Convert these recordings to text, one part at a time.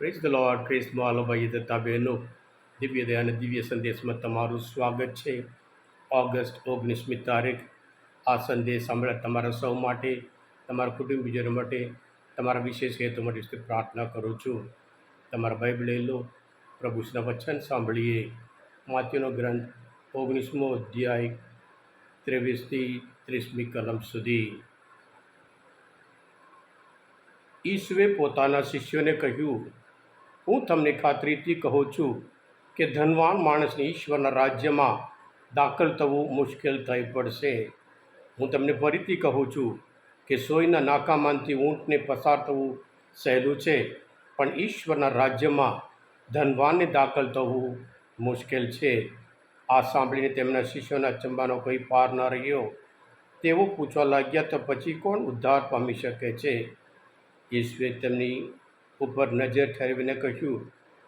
Praise the lord. ક્રિસ્તમાં આલો ભાઈ તથા બહેનો, દિવ્ય દયા અને દિવ્ય સંદેશમાં તમારું સ્વાગત છે. ઓગસ્ટ 19મી તારીખ. આ સંદેશ સાંભળ્યા તમારા સૌ માટે, તમારા કુટુંબીજનો માટે, તમારા વિશેષ હેતુ માટે પ્રાર્થના કરું છું. તમારા બાઇબલ લો, પ્રભુના વચન સાંભળીએ. માથ્યુનો ગ્રંથ 19મો અધ્યાય 23થી 30મી કલમ સુધી. ઈસુએ પોતાના શિષ્યોને કહ્યું, હું તમને ખાતરીથી કહું છું કે ધનવાન માણસને ઈશ્વરના રાજ્યમાં દાખલ થવું મુશ્કેલ થઈ પડશે. હું તમને ફરીથી કહું છું કે સોયના નાકામાંથી ઊંટને પસાર થવું સહેલું છે, પણ ઈશ્વરના રાજ્યમાં ધનવાનને દાખલ થવું મુશ્કેલ છે. આ સાંભળીને તેમના શિષ્યોના અચંબાનો કોઈ પાર ન રહ્યો. તેઓ પૂછવા લાગ્યા, તો પછી કોણ ઉદ્ધાર પામી શકે છે? ઈસુએ તેમની ઉપર નજર ઠેરવીને કહ્યું,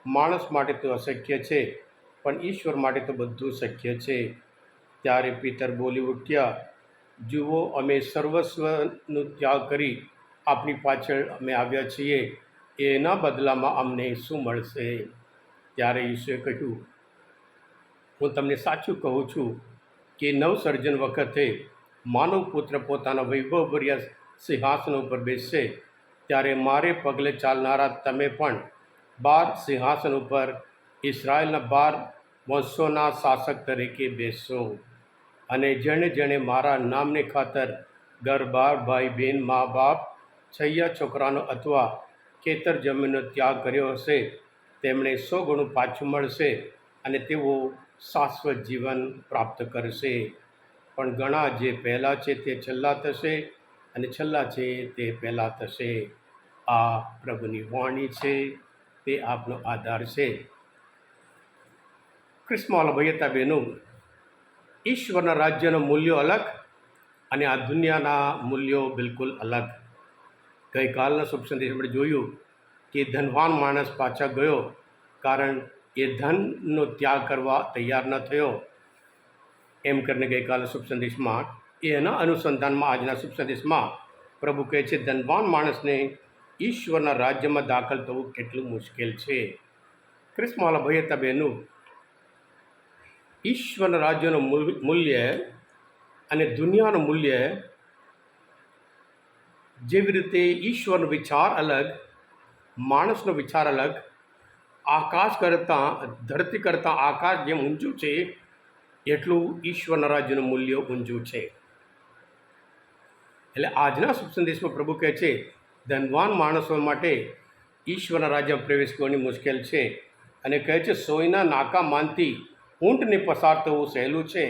માણસ માટે તો અશક્ય છે, પણ ઈશ્વર માટે તો બધું શક્ય છે. ત્યારે પિતર બોલી ઉઠ્યા, જુઓ, અમે સર્વસ્વનો ત્યાગ કરી આપની પાછળ અમે આવ્યા છીએ. એના બદલામાં અમને શું મળશે? ત્યારે ઈસુએ કહ્યું, હું તમને સાચું કહું છું કે નવસર્જન વખતે માનવ પુત્ર પોતાના વૈભવભર્યા સિંહાસન ઉપર બેસશે, ત્યારે મારે પગલે ચાલનારા તમે પણ 12 સિંહાસન ઉપર ઇસરાયેલના 12 વંશોના શાસક તરીકે બેસશો. અને જેણે જેણે મારા નામને ખાતર ઘર બાર, ભાઈ બહેન, મા બાપ, છૈયા છોકરાનો અથવા ખેતર જમીનનો ત્યાગ કર્યો હશે, તેમણે 100 ગણું પાછું મળશે અને તેઓ શાશ્વત જીવન પ્રાપ્ત કરશે. પણ ઘણા જે પહેલાં છે તે છેલ્લા થશે, અને છેલ્લા છે તે પહેલાં થશે. આ પ્રભુની વાણી છે, તે આપનો આધાર છે. ક્રિસ્મા ભાઈતા બહેનો, ઈશ્વરના રાજ્યના મૂલ્યો અલગ અને આ દુનિયાના મૂલ્યો બિલકુલ અલગ. ગઈકાલના શુભ સંદેશ આપણે જોયું કે ધનવાન માણસ પાછા ગયો, કારણ એ ધનનો ત્યાગ કરવા તૈયાર ન થયો. એમ કરીને ગઈકાલના શુભ સંદેશમાં એના અનુસંધાનમાં આજના શુભ સંદેશમાં પ્રભુ કહે છે, ધનવાન માણસને ઈશ્વરના રાજ્યમાં દાખલ થવું કેટલું મુશ્કેલ છે. ક્રિસ્મા ભાઈ હતા બહેનો, ઈશ્વરના રાજ્યનું મૂલ્ય અને દુનિયાનું મૂલ્ય, જેવી રીતે ઈશ્વરનો વિચાર અલગ, માણસનો વિચાર અલગ, આકાશ કરતાં, ધરતી કરતાં આકાશ જેમ ઊંચું છે, એટલું ઈશ્વરના રાજ્યનું મૂલ્ય ઊંચું છે. એટલે આજના શુભ સંદેશમાં પ્રભુ કહે છે, ધનવાન માણસો માટે ઈશ્વરના રાજ્યમાં પ્રવેશ કરવાની મુશ્કેલ છે. અને કહે છે, સોયના નાકામાંથી ઊંટને પસાર થવું સહેલું છે,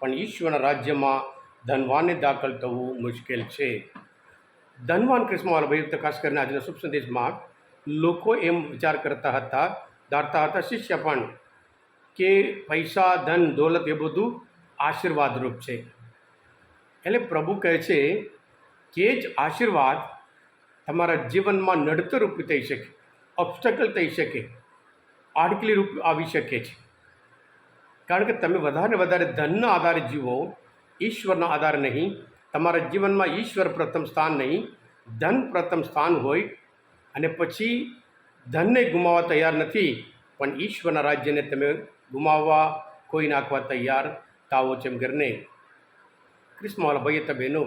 પણ ઈશ્વરના રાજ્યમાં ધનવાનને દાખલ થવું મુશ્કેલ છે. ધનવાન ક્રિસ્મવાળા ભાઈ, ખાસ કરીને આજના શુભ સંદેશમાં લોકો એમ વિચાર કરતા હતા, ધારતા હતા, શિષ્ય પણ, કે પૈસા, ધન, દોલત એ બધું આશીર્વાદરૂપ છે. એટલે પ્રભુ કહે છે કે જ આશીર્વાદ તમારા જીવનમાં નડતરરૂપ થઈ શકે, ઓબ્સ્ટેકલ થઈ શકે, આડકલી રૂપ આવી શકે છે. કારણ કે તમે વધારે વધારે ધનના આધારે જીવો, ઈશ્વરના આધારે નહીં. તમારા જીવનમાં ઈશ્વર પ્રથમ સ્થાન નહીં, ધન પ્રથમ સ્થાન હોય, અને પછી ધનને ગુમાવવા તૈયાર નથી, પણ ઈશ્વરના રાજ્યને તમે ગુમાવવા, કોઈ નાખવા તૈયાર થાવો છે. એમ કરીને ક્રિસ્મવાળા ભાઈ હતા બહેનો,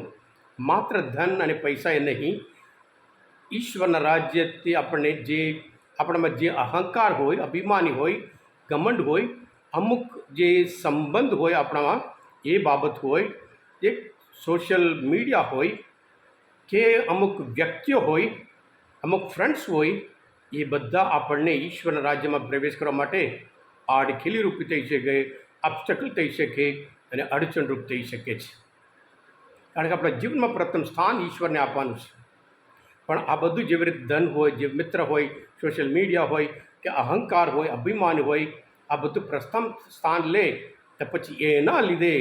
માત્ર ધન અને પૈસા એ નહીં, ઈશ્વરના રાજ્યથી આપણને જે આપણામાં જે અહંકાર હોય, અભિમાની હોય, ઘમંડ હોય, અમુક જે સંબંધ હોય આપણામાં, એ બાબત હોય, એક સોશિયલ મીડિયા હોય, કે અમુક વ્યક્તિઓ હોય, અમુક ફ્રેન્ડ્સ હોય, એ બધા આપણને ઈશ્વરના રાજ્યમાં પ્રવેશ કરવા માટે આડખીલી રૂપી થઈ શકે, ઓબ્સ્ટેકલ થઈ શકે અને અડચણરૂપ થઈ શકે છે. કારણ કે આપણા જીવનમાં પ્રથમ સ્થાન ઈશ્વરને આપવાનું છે. પણ આ બધું જેવી રીતે ધન હોય, જે મિત્ર હોય, સોશિયલ મીડિયા હોય, કે અહંકાર હોય, અભિમાન હોય, આ બધું પ્રથમ સ્થાન લે, તો પછી એના લીધે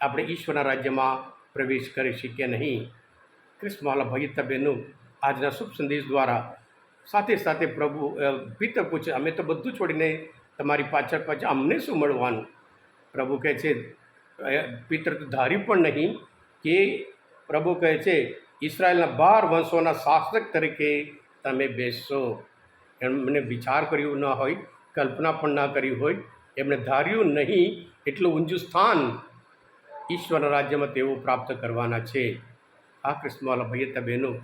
આપણે ઈશ્વરના રાજ્યમાં પ્રવેશ કરી શકીએ નહીં. ક્રિસ્મવાળા ભાઈ બહેનો, આજના શુભ સંદેશ દ્વારા સાથે સાથે પ્રભુ પિતર પૂછે, અમે તો બધું છોડીને તમારી પાછળ પાછળ અમને શું મળવાનું? પ્રભુ કહે છે, પિતર તો ધાર્યું પણ નહીં કે પ્રભુ કહે છે, ઇસરાયેલના 12 વંશોના શાસક તરીકે તમે બેસશો. એમણે વિચાર કર્યું ન હોય, કલ્પના પણ ના કરી હોય, એમણે ધાર્યું નહીં એટલું ઊંચું સ્થાન ઈશ્વરના રાજ્યમાં તેઓ પ્રાપ્ત કરવાના છે. આ કૃષ્ણવાલા ભાઈ બહેનો,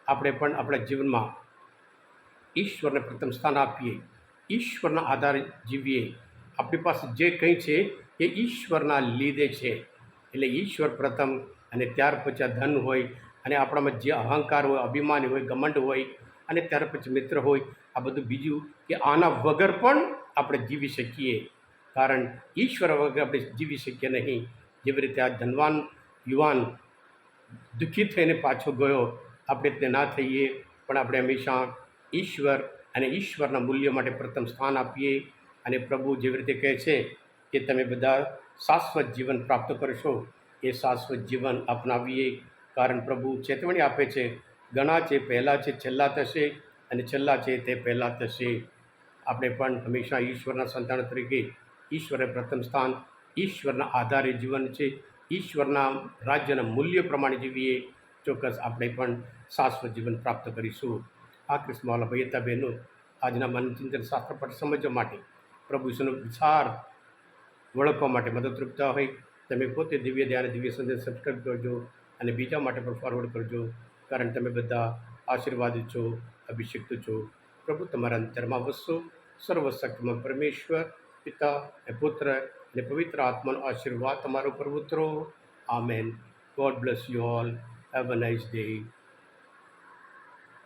આપણે પણ આપણા જીવનમાં ઈશ્વરને પ્રથમ સ્થાન આપીએ, ઈશ્વરના આધારે જીવીએ. આપણી પાસે જે કંઈ છે એ ઈશ્વરના લીધે છે. એટલે ઈશ્વર પ્રથમ, અને ત્યાર પછી આ ધન હોય, અને આપણામાં જે અહંકાર હોય, અભિમાની હોય, ઘમંડ હોય, અને ત્યાર પછી મિત્ર હોય, આ બધું બીજું કે આના વગર પણ આપણે જીવી શકીએ. કારણ ઈશ્વર વગર આપણે જીવી શકીએ નહીં. જેવી રીતે આ ધનવાન યુવાન દુઃખી થઈને પાછો ગયો, આપણે તે ના થઈએ, પણ આપણે હંમેશા ઈશ્વર અને ઈશ્વરના મૂલ્ય માટે પ્રથમ સ્થાન આપીએ. અને પ્રભુ જેવી રીતે કહે છે કે તમે બધા શાશ્વત જીવન પ્રાપ્ત કરશો, એ શાશ્વત જીવન અપનાવીએ. કારણ પ્રભુ ચેતવણી આપે છે, ઘણા છે પહેલાં છે, છેલ્લા થશે, અને છેલ્લા છે તે પહેલાં થશે. આપણે પણ હંમેશા ઈશ્વરના સંતાન તરીકે ઈશ્વરે પ્રથમ સ્થાન, ઈશ્વરના આધારે જીવન છે, ઈશ્વરના રાજ્યના મૂલ્ય પ્રમાણે જીવીએ. ચોક્કસ આપણે પણ શાશ્વત જીવન પ્રાપ્ત કરીશું. આ કૃષ્ણવાલા ભાઈ બહેનો, આજના મનચિંતન શાસ્ત્ર પાઠ સમજવા માટે, પ્રભુ ઈશ્વરનો વિચાર ઓળખવા માટે મદદરૂપતા હોય, તમે પોતે દિવ્ય ધ્યાન, દિવ્ય સંદેશ સબસ્ક્રાઈબ કરજો, અને બીજા માટે પણ ફોરવર્ડ કરજો. કારણ તમે બધા આશીર્વાદિત છો, અભિષિક્ત છો. પ્રભુ તમારા અંતરમાં વસશો. સર્વશક્તિમાં પરમેશ્વર પિતા અને પુત્ર અને પવિત્ર આત્માનો આશીર્વાદ તમારા ઉપર ઉતરો. Amen. God bless you all. Have a nice day.